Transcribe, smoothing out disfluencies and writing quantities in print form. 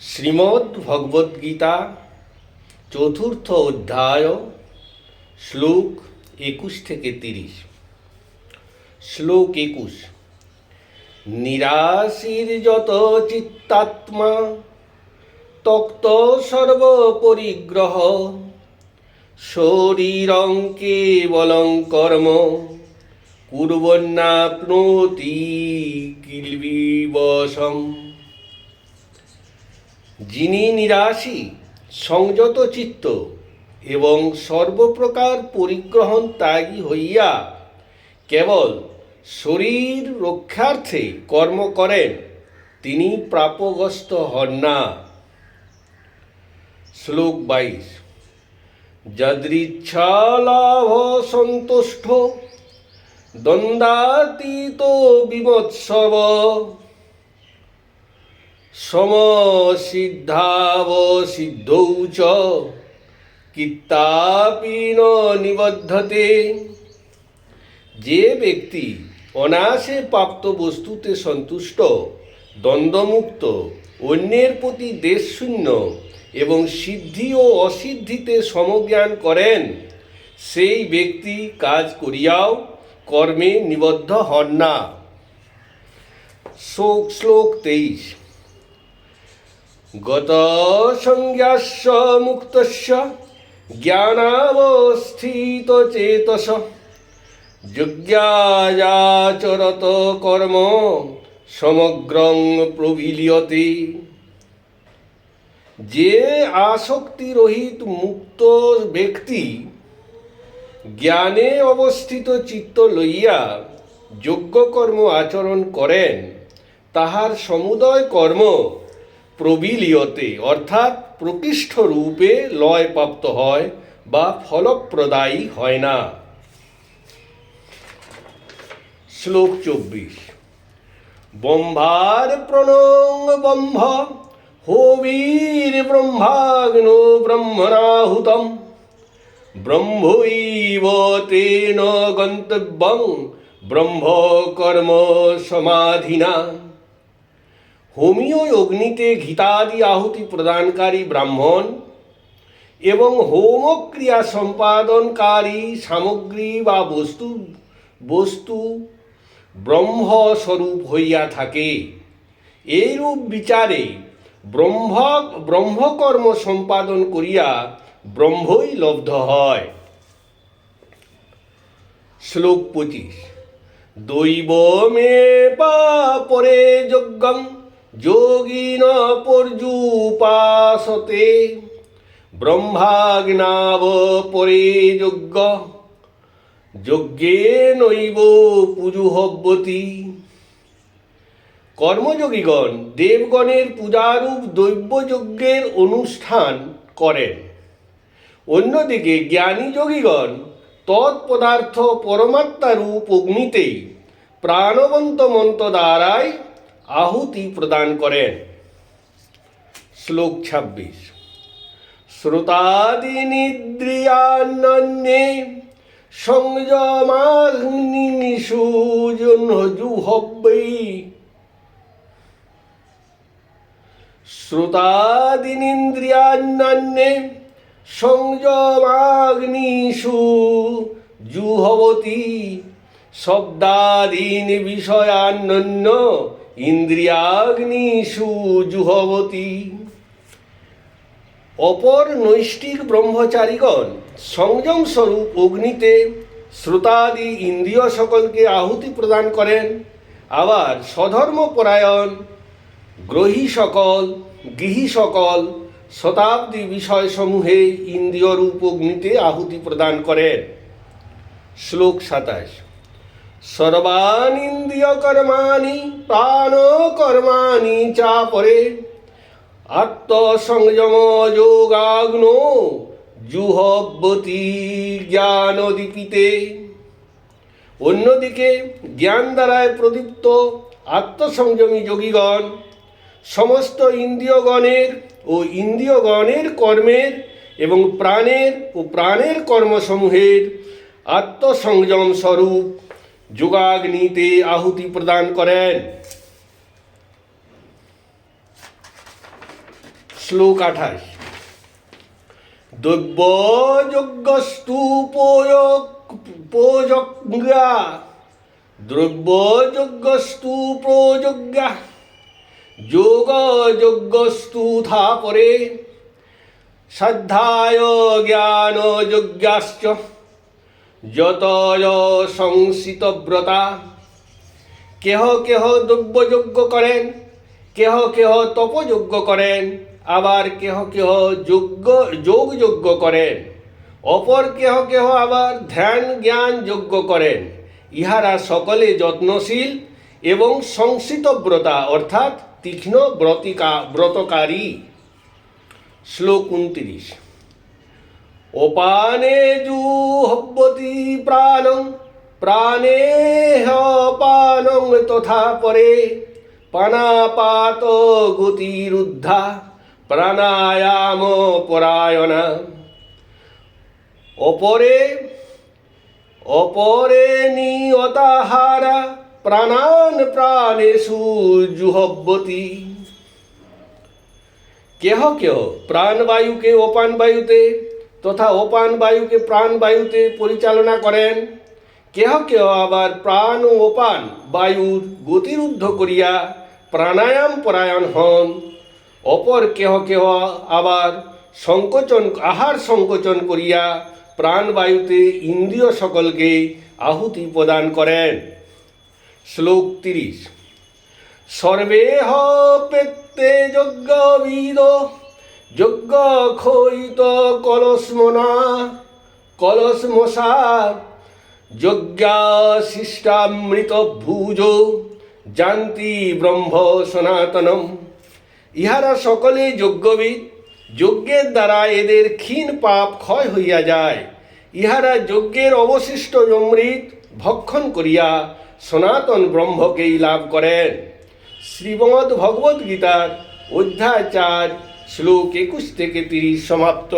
শ্রীমদ্ ভগবদ্গীতা চতুর্থ অধ্যায় শ্লোক 21 থেকে 30। শ্লোক 21। নিরাশির যত চিত্তাত্মা তক্ত সর্বপরিগ্রহ শরীরং কেবলং কর্ম কুর্বন্নাপ্নোতি কিলবিবশম। যিনি নিরাশী, সংযত চিত্ত এবং সর্বপ্রকার পরিগ্রহণ ত্যাগী হইয়া কেবল শরীর রক্ষার্থে কর্ম করেন, তিনি প্রাপগ্রস্ত হন না। শ্লোক 22। যদৃচ্ছা লাভ সন্তুষ্ট দ্বন্দ্বাতীত বিমৎসব সমসিদ্ধাবসিদ্ধৌ চ কিত্তাপি ন নিবদ্ধতে। যে ব্যক্তি অনায়াসে প্রাপ্ত বস্তুতে সন্তুষ্ট, দ্বন্দ্বমুক্ত, অন্যের প্রতি দেশশূন্য এবং সিদ্ধি ও অসিদ্ধিতে সমজ্ঞান করেন, সেই ব্যক্তি কাজ করিয়াও কর্মে নিবদ্ধ হন না। শ্লোক 23। গত সংজ্ঞাস্য মুক্তস্য জ্ঞানাবস্থিত চেতস যজ্ঞায়াচরত কর্ম সমগ্রং প্রবিলিয়তে। যে আসক্তিরহিত মুক্ত ব্যক্তি জ্ঞানে অবস্থিত চিত্ত লইয়া যজ্ঞকর্ম আচরণ করেন, তাহার সমুদয় কর্ম প্রবিলিয়তে অর্থাৎ প্রকৃষ্ট রূপে লয়প্রাপ্ত হয় বা ফলপ্রদায়ী হয় না। শ্লোক 24। ব্রহ্মার প্রণং ব্রহ্ম হোবীর ব্রহ্মাগ্নো ব্রহ্মণাহুতম ব্রহ্মৈব তেন গন্তব্যং ব্রহ্ম কর্ম সমাধিনা। হোমীয় অগ্নিতে ঘৃতাদি আহুতি প্রদানকারী ব্রাহ্মণ এবং হোমক্রিয়া সম্পাদনকারী সামগ্রী বা বস্তু ব্রহ্মস্বরূপ হইয়া থাকে। এইরূপ বিচারে ব্রহ্মকর্ম সম্পাদন করিয়া ব্রহ্মই লব্ধ হয়। শ্লোক 25। দৈবমে পরে যজ্ঞং যোগিন পর্যুপাসতে ব্রহ্মাগ্নাব পরে যজ্ঞ যজ্ঞে নৈব পূজুহব্বতি। কর্মযোগীগণ দেবগণের পূজারূপ দৈবযজ্ঞের অনুষ্ঠান করেন। অন্যদিকে জ্ঞানী যোগীগণ তৎপদার্থ পরমাত্মারূপ অগ্নিতেই প্রাণবন্ত মন্ত্র দ্বারাই আহুতি প্রদান করেন। শ্লোক 26। শ্রোতাদিনিন্দ্রিয়াণ্যন্যে সংযমাগ্নিষু জুহব্বৈ। শ্রোতাদিনিন্দ্রিয়াণ্যন্যে সংযমাগ্নিষু জুহবতি শব্দাদীন বিষয়ান্যন্য ইন্দ্রিয়াগ্নিষু জুহবতি। অপর নৈষ্ঠিক ব্রহ্মচারীগণ সংযম স্বরূপ অগ্নিতে শ্রোতাদি ইন্দ্রিয় সকলকে আহুতি প্রদান করেন। আবার স্বধর্মপরায়ণ গৃহী সকল শতাব্দী বিষয়সমূহে ইন্দ্রিয়রূপ অগ্নিতে আহুতি প্রদান করেন। শ্লোক 27। সর্বানিন্দ্রিয় কর্মাণি প্রাণকর্মাণি চাপরে আত্মসংযম যোগাগ্নো জুহব্বতি জ্ঞানদীপিতে। অন্যদিকে জ্ঞান দ্বারায় প্রদীপ্ত আত্মসংযমী যোগীগণ সমস্ত ইন্দ্রিয়গণের কর্মের এবং প্রাণের কর্মসমূহের আত্মসংযম স্বরূপ যোগাগ্নিতে আহুতি প্রদান করেন। শ্লোক 28। দ্রব্যযজ্ঞস্তু প্রযজ্ঞা দ্রব্যযজ্ঞস্তু প্রযজ্ঞা যোগযজ্ঞস্তু পরে শ্রদ্ধায় জ্ঞানযজ্ঞাশ্চ যতয় সংসিতব্রতা। কেহ কেহ দ্রব্যযজ্ঞ করেন, কেহ কেহ তপযজ্ঞ করেন, আবার কেহ কেহ যোগযজ্ঞ করেন, অপর কেহ কেহ আবার ধ্যান জ্ঞান যজ্ঞ করেন। ইহারা সকলে যত্নশীল এবং সংসিতব্রতা অর্থাৎ তীক্ষ্ণ ব্রতকারী। শ্লোক 29। অপানে জুহব্বতি প্রাণং প্রাণেহ পানং তথা পরে পানাপাত গতিরুদ্ধা প্রাণায়াম পরায়ণা। অপরে নিয়তাহারা প্রাণান প্রাণেষু জুহব্বতি। কেহ কেহ প্রাণবায়ুকে অপান বায়ুতে তথা অপান বায়ুকে প্রাণবায়ুতে পরিচালনা করেন, কেহ কেহ আবার প্রাণ ও অপান বায়ুর গতিরুদ্ধ করিয়া প্রাণায়াম পরায়ণ হন, অপর কেহ কেহ আবার আহার সংকোচন করিয়া প্রাণবায়ুতে ইন্দ্রিয় সকলকে আহুতি প্রদান করেন। শ্লোক 30। সর্বেহ পেত্তে যজ্ঞবিদ যজ্ঞ ক্ষয়িত কলসমসা যজ্ঞাশিষ্টামৃত ভুজ জান্তি ব্রহ্ম সনাতনম। ইহারা সকলে যজ্ঞবিদ, যজ্ঞের দ্বারা এদের ক্ষীণ পাপ ক্ষয় হইয়া যায়। ইহারা যজ্ঞের অবশিষ্ট অমৃত ভক্ষণ করিয়া সনাতন ব্রহ্মকেই লাভ করেন। শ্রীমদ্ ভগবদ্ গীতার অধ্যায় 4 শ্লোক 21 থেকে 30 সমাপ্ত।